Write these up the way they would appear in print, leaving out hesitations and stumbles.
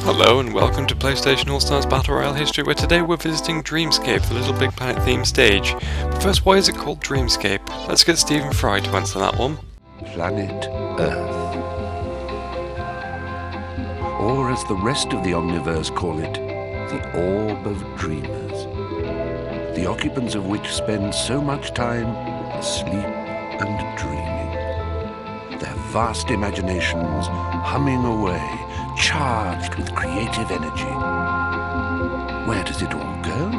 Hello and welcome to PlayStation All-Stars Battle Royale history, where today we're visiting Dreamscape, the Little Big Planet themed stage. But first, why is it called Dreamscape? Let's get Stephen Fry to answer that one. Planet Earth. Or as the rest of the Omniverse call it, the Orb of Dreamers. The occupants of which spend so much time asleep and dreaming. Their vast imaginations humming away, charged with creative energy. Where does it all go?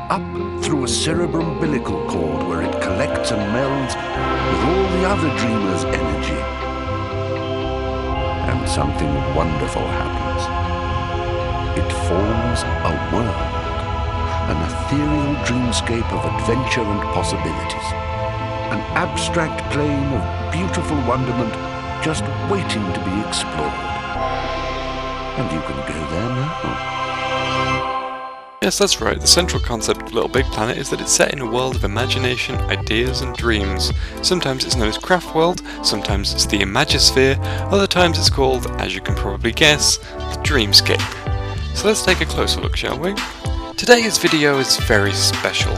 Up through a cerebroumbilical cord where it collects and melds with all the other dreamers' energy. And something wonderful happens. It forms a world, an ethereal dreamscape of adventure and possibilities. An abstract plane of beautiful wonderment just waiting to be explored. And you can go there now. Yes, that's right. The central concept of Little Big Planet is that it's set in a world of imagination, ideas and dreams. Sometimes it's known as Craft World, sometimes it's the Imagisphere, other times it's called, as you can probably guess, the Dreamscape. So let's take a closer look, shall we? Today's video is very special.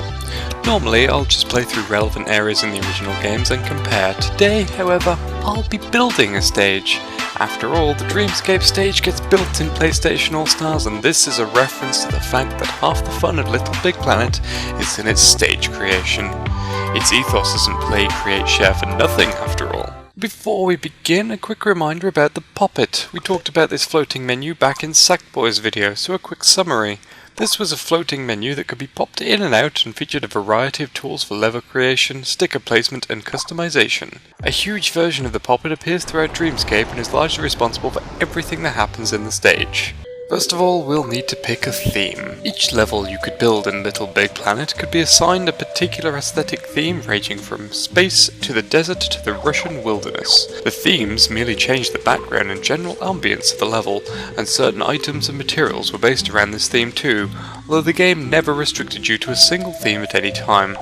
Normally I'll just play through relevant areas in the original games and compare. Today, however, I'll be building a stage. After all, the Dreamscape stage gets built in PlayStation All-Stars, and this is a reference to the fact that half the fun of Little Big Planet is in its stage creation. Its ethos isn't play, create, share for nothing, after all. Before we begin, a quick reminder about the Poppet. We talked about this floating menu back in Sackboy's video, so a quick summary. This was a floating menu that could be popped in and out and featured a variety of tools for level creation, sticker placement and customization. A huge version of the Poppet appears throughout Dreamscape and is largely responsible for everything that happens in the stage. First of all, we'll need to pick a theme. Each level you could build in Little Big Planet could be assigned a particular aesthetic theme ranging from space to the desert to the Russian wilderness. The themes merely changed the background and general ambience of the level, and certain items and materials were based around this theme too, although the game never restricted you to a single theme at any time.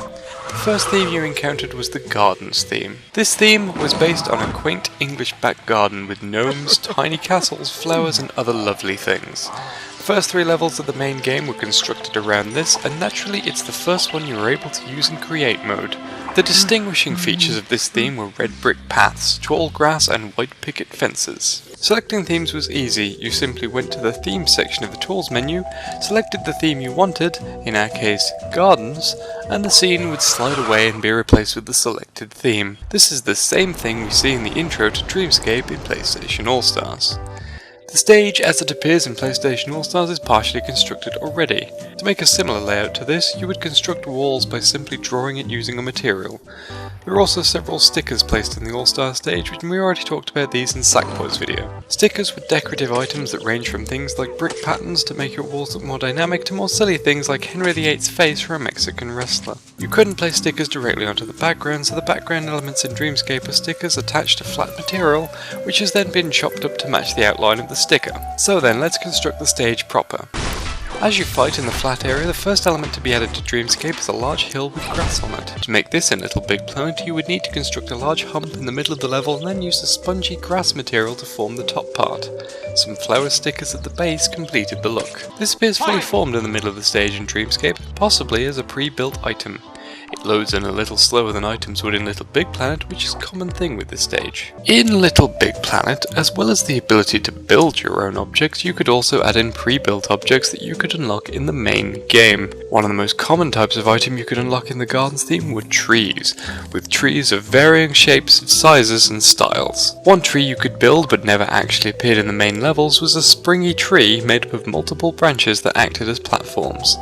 The first theme you encountered was the Gardens theme. This theme was based on a quaint English back garden with gnomes, tiny castles, flowers and other lovely things. The first 3 levels of the main game were constructed around this, and naturally it's the first one you were able to use in create mode. The distinguishing features of this theme were red brick paths, tall grass and white picket fences. Selecting themes was easy. You simply went to the theme section of the tools menu, selected the theme you wanted, in our case Gardens, and the scene would slide away and be replaced with the selected theme. This is the same thing we see in the intro to Dreamscape in PlayStation All-Stars. The stage as it appears in PlayStation All-Stars is partially constructed already. To make a similar layout to this, you would construct walls by simply drawing it using a material. There are also several stickers placed in the All-Star stage, and we already talked about these in Sackboy's video. Stickers were decorative items that range from things like brick patterns to make your walls look more dynamic to more silly things like Henry VIII's face for a Mexican wrestler. You couldn't place stickers directly onto the background, so the background elements in Dreamscape are stickers attached to flat material, which has then been chopped up to match the outline of the sticker. So then, let's construct the stage proper. As you fight in the flat area, the first element to be added to Dreamscape is a large hill with grass on it. To make this in Little Big Planet, you would need to construct a large hump in the middle of the level and then use the spongy grass material to form the top part. Some flower stickers at the base completed the look. This appears fully formed in the middle of the stage in Dreamscape, possibly as a pre-built item. It loads in a little slower than items would in Little Big Planet, which is a common thing with this stage. In Little Big Planet, as well as the ability to build your own objects, you could also add in pre-built objects that you could unlock in the main game. One of the most common types of item you could unlock in the Gardens theme were trees, with trees of varying shapes, sizes and styles. One tree you could build but never actually appeared in the main levels was a springy tree made up of multiple branches that acted as platforms.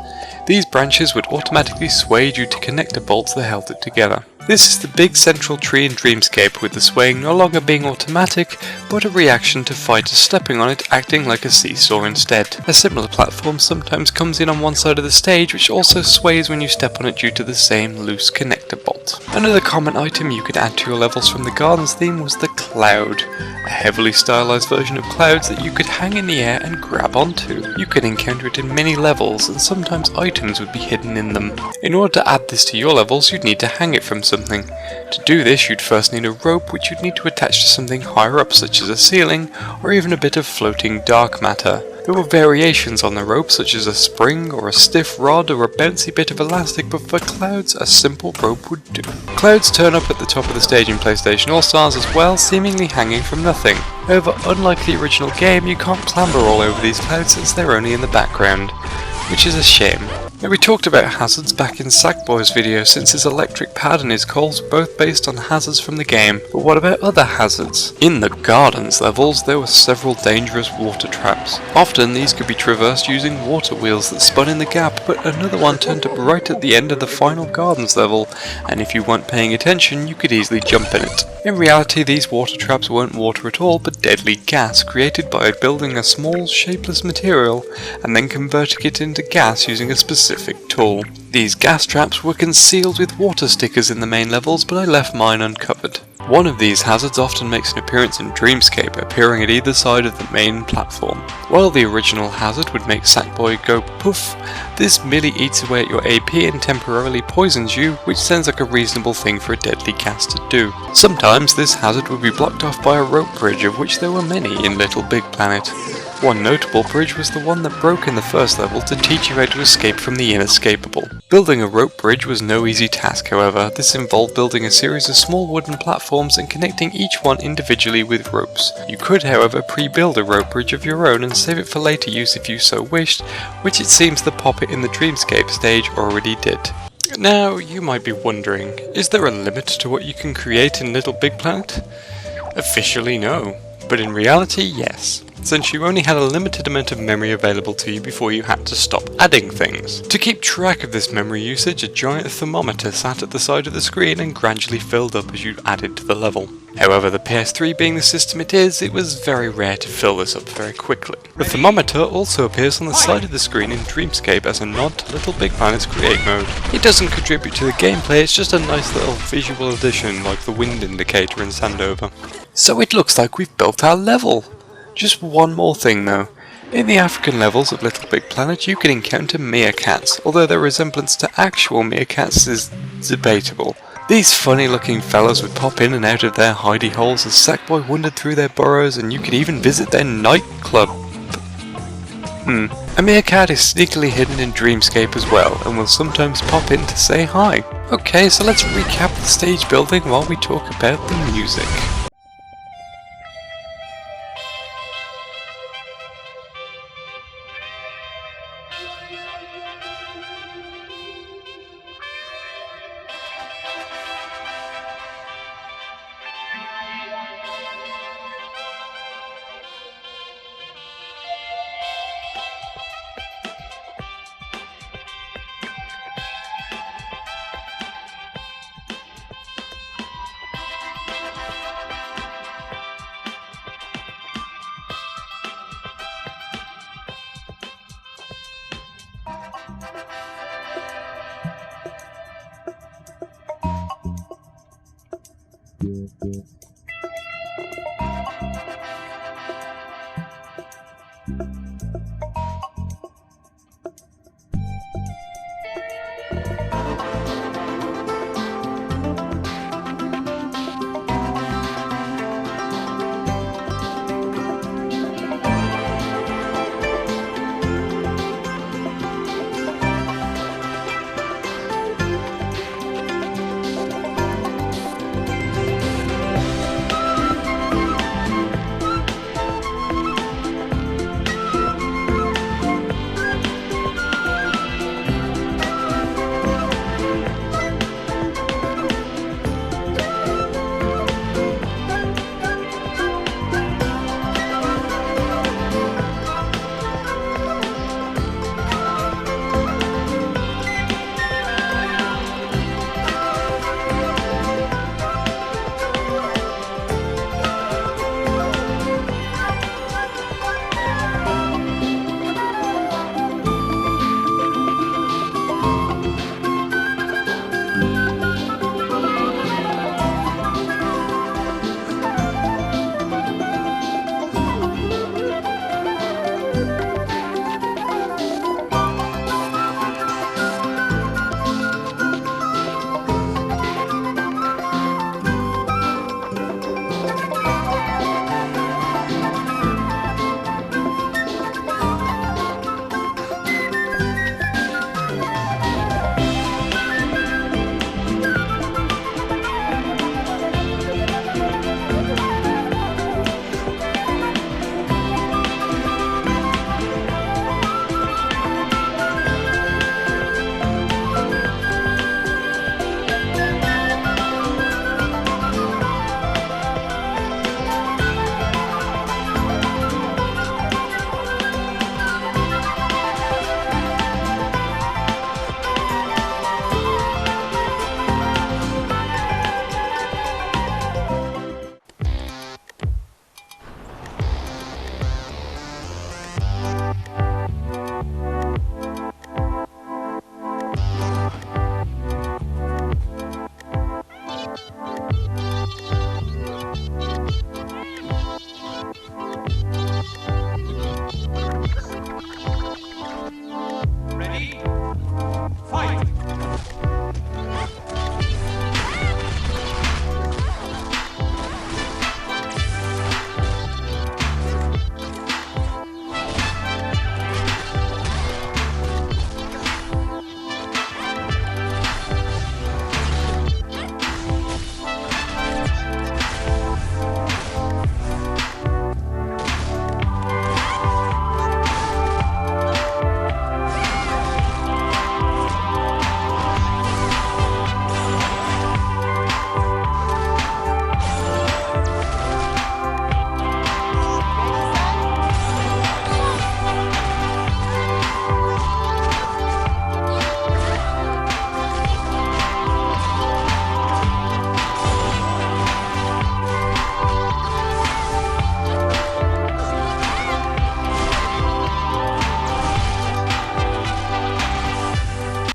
These branches would automatically sway due to connector bolts that held it together. This is the big central tree in Dreamscape, with the swaying no longer being automatic, but a reaction to fighters stepping on it, acting like a seesaw instead. A similar platform sometimes comes in on one side of the stage, which also sways when you step on it due to the same loose connector bolt. Another common item you could add to your levels from the Gardens theme was the Cloud, a heavily stylized version of clouds that you could hang in the air and grab onto. You could encounter it in many levels, and sometimes items would be hidden in them. In order to add this to your levels, you'd need to hang it from some something. To do this, you'd first need a rope, which you'd need to attach to something higher up, such as a ceiling, or even a bit of floating dark matter. There were variations on the rope, such as a spring, or a stiff rod, or a bouncy bit of elastic, but for Clouds, a simple rope would do. Clouds turn up at the top of the stage in PlayStation All-Stars as well, seemingly hanging from nothing. However, unlike the original game, you can't clamber all over these clouds since they're only in the background, which is a shame. Now, we talked about hazards back in Sackboy's video, since his electric pad and his calls were both based on hazards from the game, but what about other hazards? In the Gardens levels, there were several dangerous water traps. Often these could be traversed using water wheels that spun in the gap, but another one turned up right at the end of the final Gardens level, and if you weren't paying attention, you could easily jump in it. In reality, these water traps weren't water at all, but deadly gas created by building a small, shapeless material and then converting it into gas using a specific tool. These gas traps were concealed with water stickers in the main levels, but I left mine uncovered. One of these hazards often makes an appearance in Dreamscape, appearing at either side of the main platform. While the original hazard would make Sackboy go poof, this merely eats away at your AP and temporarily poisons you, which sounds like a reasonable thing for a deadly gas to do. Sometimes this hazard would be blocked off by a rope bridge, of which there were many in Little Big Planet. One notable bridge was the one that broke in the first level to teach you how to escape from the inescapable. Building a rope bridge was no easy task, however. This involved building a series of small wooden platforms and connecting each one individually with ropes. You could, however, pre-build a rope bridge of your own and save it for later use if you so wished, which it seems the Poppet in the Dreamscape stage already did. Now, you might be wondering, is there a limit to what you can create in Little Big Planet? Officially no, but in reality yes, since you only had a limited amount of memory available to you before you had to stop adding things. To keep track of this memory usage, a giant thermometer sat at the side of the screen and gradually filled up as you added to the level. However, the PS3 being the system it is, it was very rare to fill this up very quickly. The thermometer also appears on the side of the screen in Dreamscape as a nod to Little Big Planet's create mode. It doesn't contribute to the gameplay, it's just a nice little visual addition like the wind indicator in Sandover. So it looks like we've built our level! Just one more thing though. In the African levels of Little Big Planet you can encounter meerkats, although their resemblance to actual meerkats is debatable. These funny looking fellows would pop in and out of their hidey holes as Sackboy wandered through their burrows, and you could even visit their nightclub. A meerkat is sneakily hidden in Dreamscape as well, and will sometimes pop in to say hi. Okay, so let's recap the stage building while we talk about the music.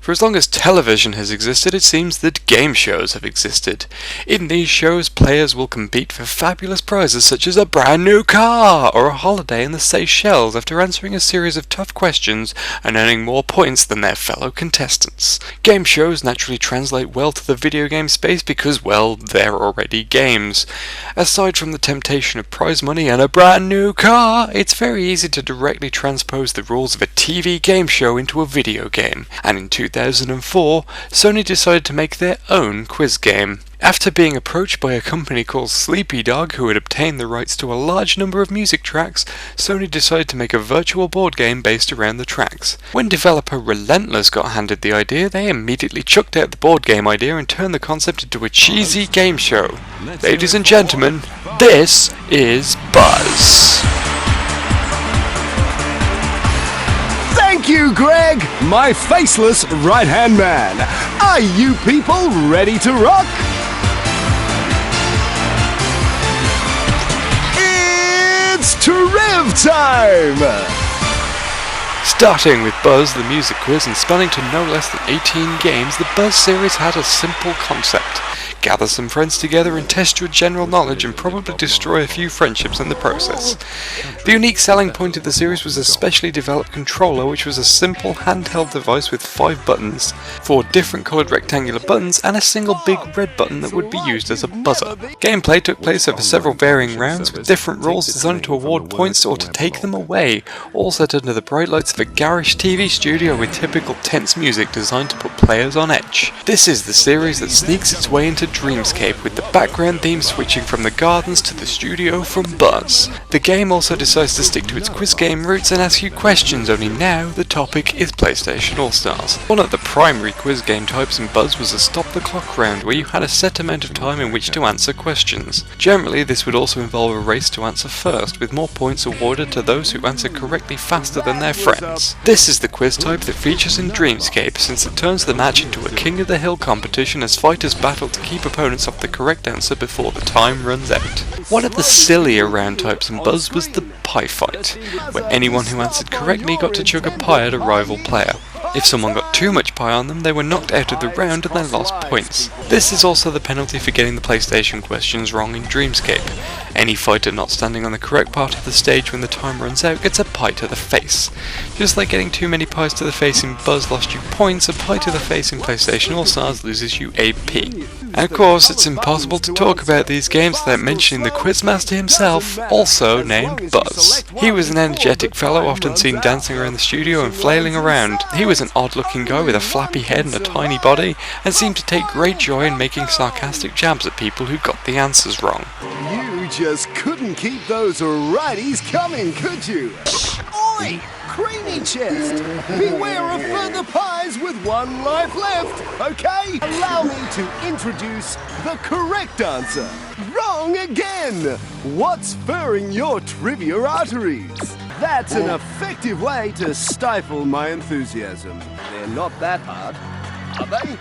For as long as television has existed, it seems that game shows have existed. In these shows, players will compete for fabulous prizes such as a brand new car or a holiday in the Seychelles after answering a series of tough questions and earning more points than their fellow contestants. Game shows naturally translate well to the video game space because, well, they're already games. Aside from the temptation of prize money and a brand new car, it's very easy to directly transpose the rules of a TV game show into a video game, and in 2004, Sony decided to make their own quiz game. After being approached by a company called Sleepy Dog who had obtained the rights to a large number of music tracks, Sony decided to make a virtual board game based around the tracks. When developer Relentless got handed the idea, they immediately chucked out the board game idea and turned the concept into a cheesy game show. Ladies and gentlemen, this is Buzz. Thank you, Greg, my faceless right-hand man. Are you people ready to rock? It's Rev time! Starting with Buzz, the music quiz, and spanning to no less than 18 games, the Buzz series had a simple concept. Gather some friends together and test your general knowledge and probably destroy a few friendships in the process. The unique selling point of the series was a specially developed controller, which was a simple handheld device with 5 buttons, 4 different coloured rectangular buttons, and a single big red button that would be used as a buzzer. Gameplay took place over several varying rounds with different rules designed to award points or to take them away, all set under the bright lights of a garish TV studio with typical tense music designed to put players on edge. This is the series that sneaks its way into Dreamscape, with the background theme switching from the gardens to the studio from Buzz. The game also decides to stick to its quiz game roots and ask you questions, only now the topic is PlayStation All-Stars. One of the primary quiz game types in Buzz was a stop-the-clock round, where you had a set amount of time in which to answer questions. Generally, this would also involve a race to answer first, with more points awarded to those who answer correctly faster than their friends. This is the quiz type that features in Dreamscape, since it turns the match into a King of the Hill competition as fighters battle to keep opponents off the correct answer before the time runs out. One of the sillier round types in Buzz was the pie fight, where anyone who answered correctly got to chug a pie at a rival player. If someone got too much pie on them, they were knocked out of the round and they lost points. This is also the penalty for getting the PlayStation questions wrong in Dreamscape. Any fighter not standing on the correct part of the stage when the time runs out gets a pie to the face. Just like getting too many pies to the face in Buzz lost you points, a pie to the face in PlayStation All-Stars loses you AP. And of course, it's impossible to talk about these games without mentioning the Quizmaster himself, also named Buzz. He was an energetic fellow, often seen dancing around the studio and flailing around. He was an odd-looking guy with a flappy head and a tiny body, and seemed to take great joy in making sarcastic jabs at people who got the answers wrong. You just couldn't keep those righties coming, could you? Oi! Creamy chest! Beware of further pies with 1 life left, okay? Allow me to introduce the correct answer. Wrong again! What's furring your trivia arteries? That's an effective way to stifle my enthusiasm. They're not that hard, are they?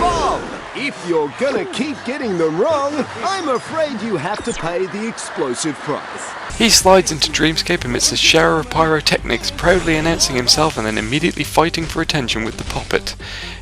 Bob, if you're gonna keep getting them wrong, I'm afraid you have to pay the explosive price. He slides into Dreamscape amidst a shower of pyrotechnics, proudly announcing himself and then immediately fighting for attention with the puppet.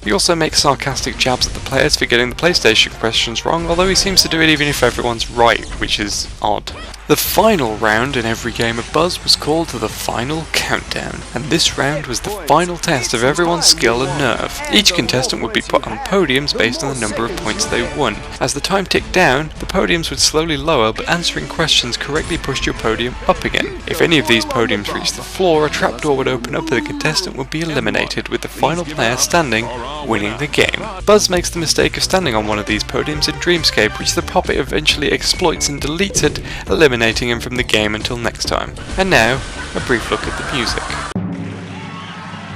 He also makes sarcastic jabs at the players for getting the PlayStation questions wrong, although he seems to do it even if everyone's right, which is odd. The final round in every game of Buzz was called the Final Countdown, and this round was the final test of everyone's skill and nerve. Each contestant would be put on podiums based on the number of points they won. As the time ticked down, the podiums would slowly lower, but answering questions correctly pushed your podium up again. If any of these podiums reached the floor, a trapdoor would open up and the contestant would be eliminated, with the final player standing, winning the game. Buzz makes the mistake of standing on one of these podiums in Dreamscape, which the puppet eventually exploits and deletes it, eliminating him from the game until next time. And now, a brief look at the music.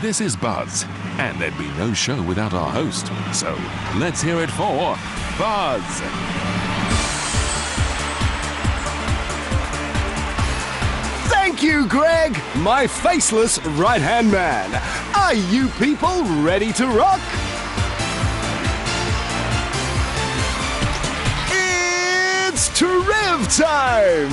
This is Buzz, and there'd be no show without our host, so let's hear it for Buzz! Thank you, Greg, my faceless right-hand man. Are you people ready to rock? It's Rev time!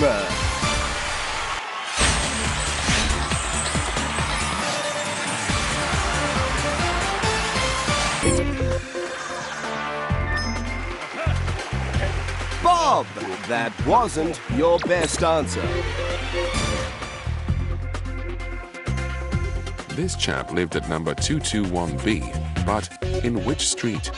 Bob, that wasn't your best answer. This chap lived at number 221B, but in which street?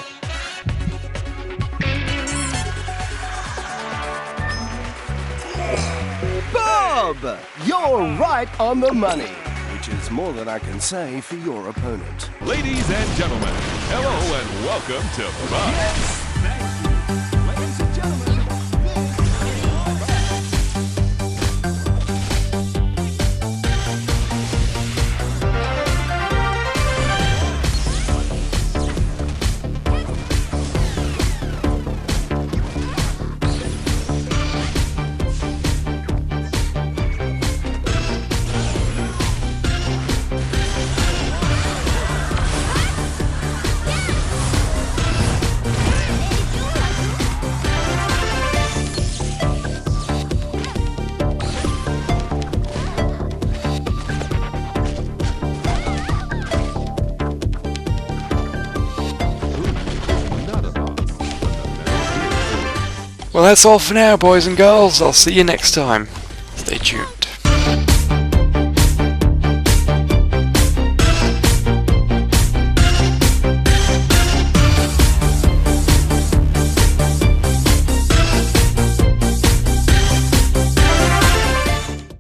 Bob, you're right on the money, which is more than I can say for your opponent. Ladies and gentlemen, hello and welcome to Buzz. Thank you. Ladies and gentlemen. Well, that's all for now, boys and girls. I'll see you next time. Stay tuned.